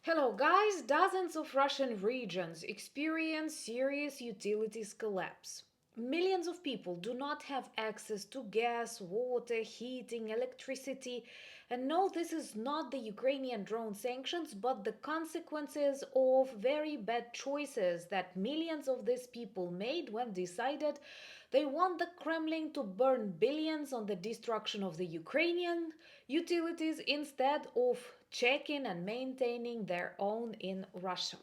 Hello guys, dozens of Russian regions experience serious utilities collapse. Millions of people do not have access to gas, water, heating, electricity. And no, this is not the Ukrainian drone sanctions, but the consequences of very bad choices that millions of these people made when decided they want the Kremlin to burn billions on the destruction of the Ukrainian utilities instead of checking and maintaining their own in Russia.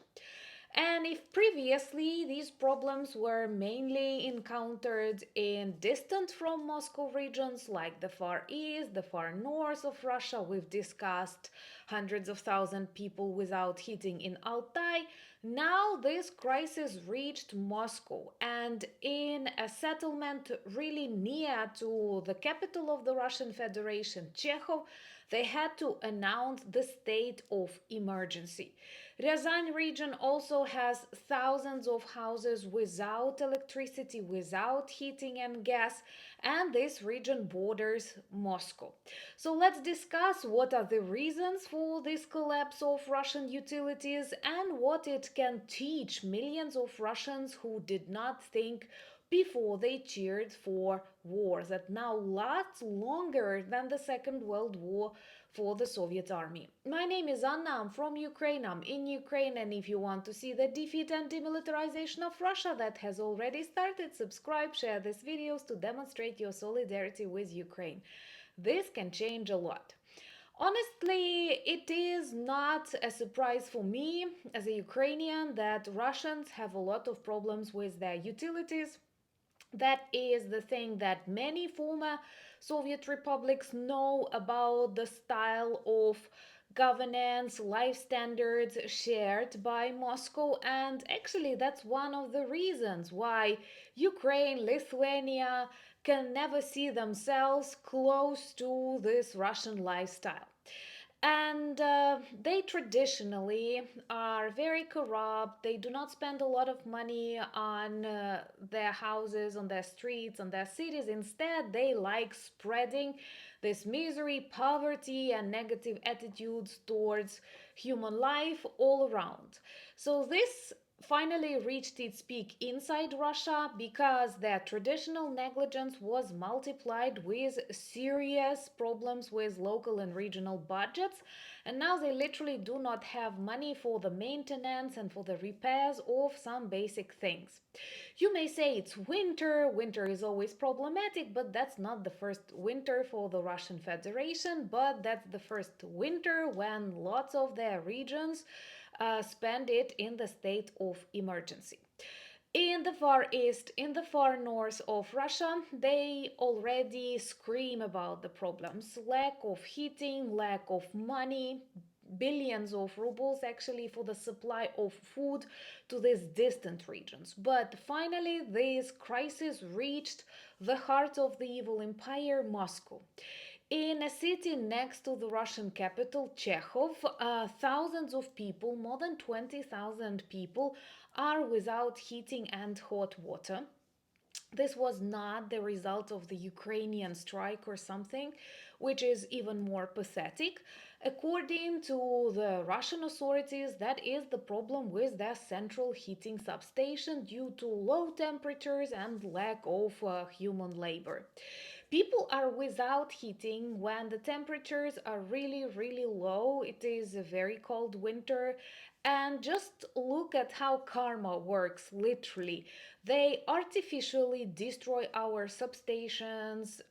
And if previously these problems were mainly encountered in distant from Moscow regions like the Far East, the far north of Russia, we've discussed hundreds of thousands people without heating in Altai. Now this crisis reached Moscow, and in a settlement really near to the capital of the Russian Federation, Chekhov, they had to announce the state of emergency. Ryazan region also has thousands of houses without electricity, without heating and gas, and this region borders Moscow. So let's discuss what are the reasons for this collapse of Russian utilities and what it can teach millions of Russians who did not think before they cheered for war that now lasts longer than the Second World War for the Soviet army. My name is Anna, I'm from Ukraine, I'm in Ukraine, and if you want to see the defeat and demilitarization of Russia that has already started, subscribe, share these videos to demonstrate your solidarity with Ukraine. This can change a lot. Honestly, it is not a surprise for me as a Ukrainian that Russians have a lot of problems with their utilities. That is the thing that many former Soviet republics know about the style of governance, life standards shared by Moscow, and actually, that's one of the reasons why Ukraine, Lithuania can never see themselves close to this Russian lifestyle. And they traditionally are very corrupt. They do not spend a lot of money on their houses, on their streets, on their cities. Instead, they like spreading this misery, poverty, and negative attitudes towards human life all around. So, this finally reached its peak inside Russia because their traditional negligence was multiplied with serious problems with local and regional budgets, and now they literally do not have money for the maintenance and for the repairs of some basic things. You may say it's winter, winter is always problematic, but that's not the first winter for the Russian Federation, but that's the first winter when lots of their regions spend it in the state of emergency. In the far east, in the far north of Russia, they already scream about the problems: lack of heating, lack of money, billions of rubles actually for the supply of food to these distant regions. But finally, this crisis reached the heart of the evil empire, Moscow. In a city next to the Russian capital, Chekhov, thousands of people, more than 20,000 people, are without heating and hot water. This was not the result of the Ukrainian strike or something, which is even more pathetic. According to the Russian authorities, that is the problem with their central heating substation due to low temperatures and lack of human labor. People are without heating when the temperatures are really, really low. It is a very cold winter. And just look at how karma works, literally. They artificially destroy our substations,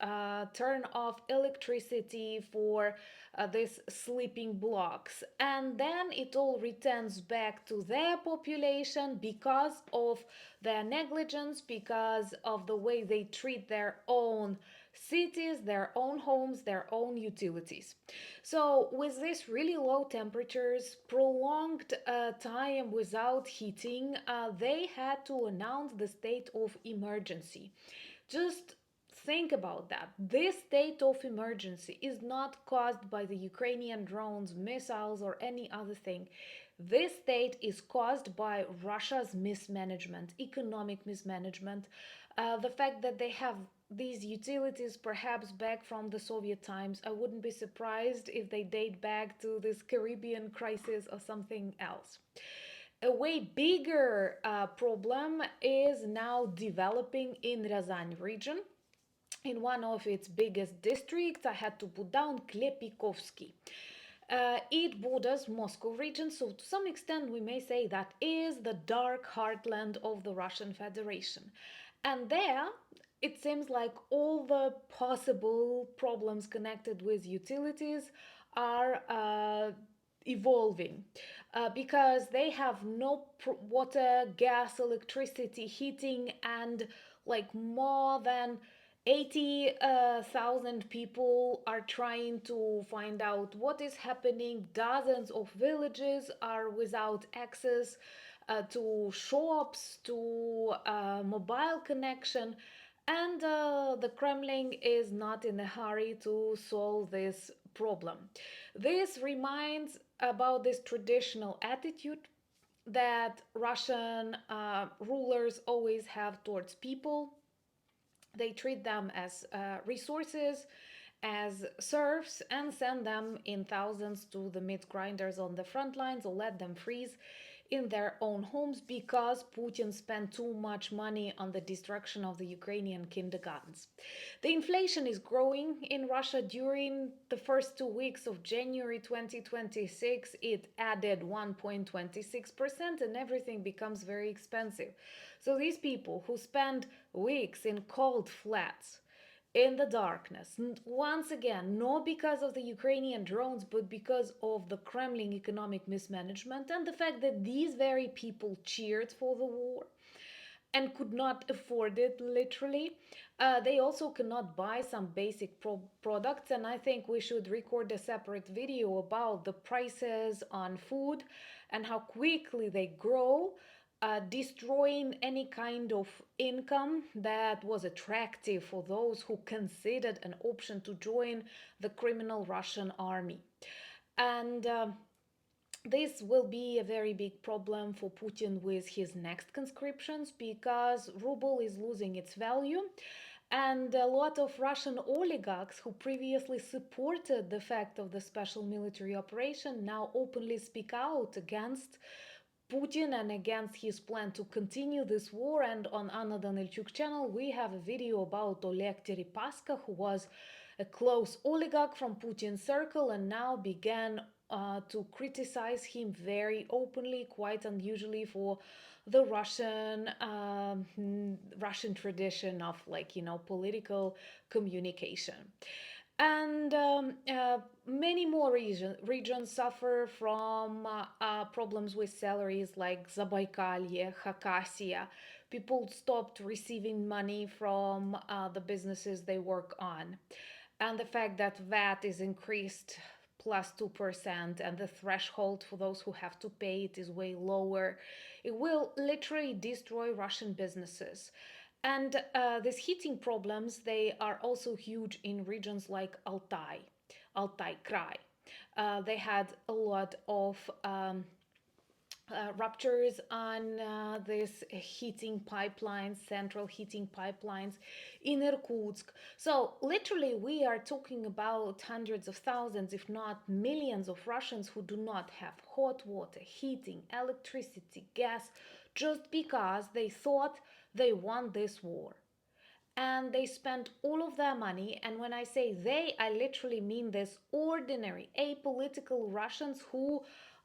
turn off electricity for these sleeping blocks, and then it all returns back to their population because of their negligence, because of the way they treat their own cities, their own homes, their own utilities. So, with these really low temperatures, prolonged time without heating, they had to announce the state of emergency. Just think about that. This state of emergency is not caused by the Ukrainian drones, missiles, or any other thing. This state is caused by Russia's mismanagement, economic mismanagement, the fact that they have these utilities perhaps back from the Soviet times. I wouldn't be surprised if they date back to this Caribbean crisis or something else. A way bigger problem is now developing in Ryazan region. In one of its biggest districts, I had to put down Klepikovsky. It borders Moscow region, so to some extent we may say that is the dark heartland of the Russian Federation. And there, it seems like all the possible problems connected with utilities are evolving because they have no water, gas, electricity, heating, and like more than 80,000 people are trying to find out what is happening. Dozens of villages are without access to shops, to mobile connection, and the Kremlin is not in a hurry to solve this problem. This reminds about this traditional attitude that Russian rulers always have towards people. They treat them as resources, as serfs, and send them in thousands to the meat grinders on the front lines or let them freeze in their own homes because Putin spent too much money on the destruction of the Ukrainian kindergartens. The inflation is growing in Russia. During the first 2 weeks of January 2026, it added 1.26%, and everything becomes very expensive. So these people who spend weeks in cold flats, in the darkness, once again, not because of the Ukrainian drones, but because of the Kremlin economic mismanagement and the fact that these very people cheered for the war and could not afford it literally. They also cannot buy some basic products, and I think we should record a separate video about the prices on food and how quickly they grow, destroying any kind of income that was attractive for those who considered an option to join the criminal Russian army. And this will be a very big problem for Putin with his next conscriptions because ruble is losing its value, and a lot of Russian oligarchs who previously supported the fact of the special military operation now openly speak out against Putin and against his plan to continue this war. And on Anna Danilchuk channel, we have a video about Oleg Deripaska, who was a close oligarch from Putin's circle and now began to criticize him very openly, quite unusually for the Russian tradition of political communication. And many more regions suffer from problems with salaries like Zabaykalye, Khakassia. People stopped receiving money from the businesses they work on. And the fact that VAT is increased plus 2% and the threshold for those who have to pay it is way lower, it will literally destroy Russian businesses. And these heating problems, they are also huge in regions like Altai Krai. They had a lot of ruptures on this heating pipelines, central heating pipelines in Irkutsk. So literally we are talking about hundreds of thousands, if not millions of Russians who do not have hot water, heating, electricity, gas, just because they thought they won this war. And they spent all of their money, and when I say they, I literally mean this ordinary apolitical Russians who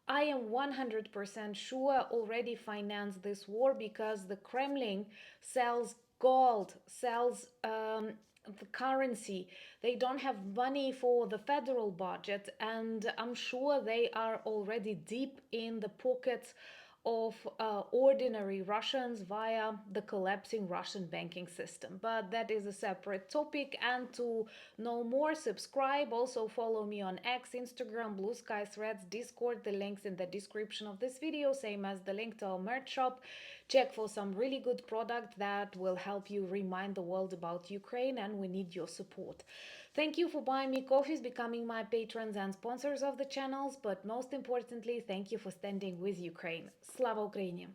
I am 100% sure already financed this war because the Kremlin sells gold, sells the currency. They don't have money for the federal budget, and I'm sure they are already deep in the pockets of ordinary Russians via the collapsing Russian banking system. But that is a separate topic. And to know more, subscribe. Also follow me on X, Instagram, Blue Sky, Threads, Discord. The links in the description of this video, same as the link to our merch shop. Check for some really good product that will help you remind the world about Ukraine, and we need your support. Thank you for buying me coffees, becoming my patrons and sponsors of the channels, but most importantly, thank you for standing with Ukraine. Slava Ukraini!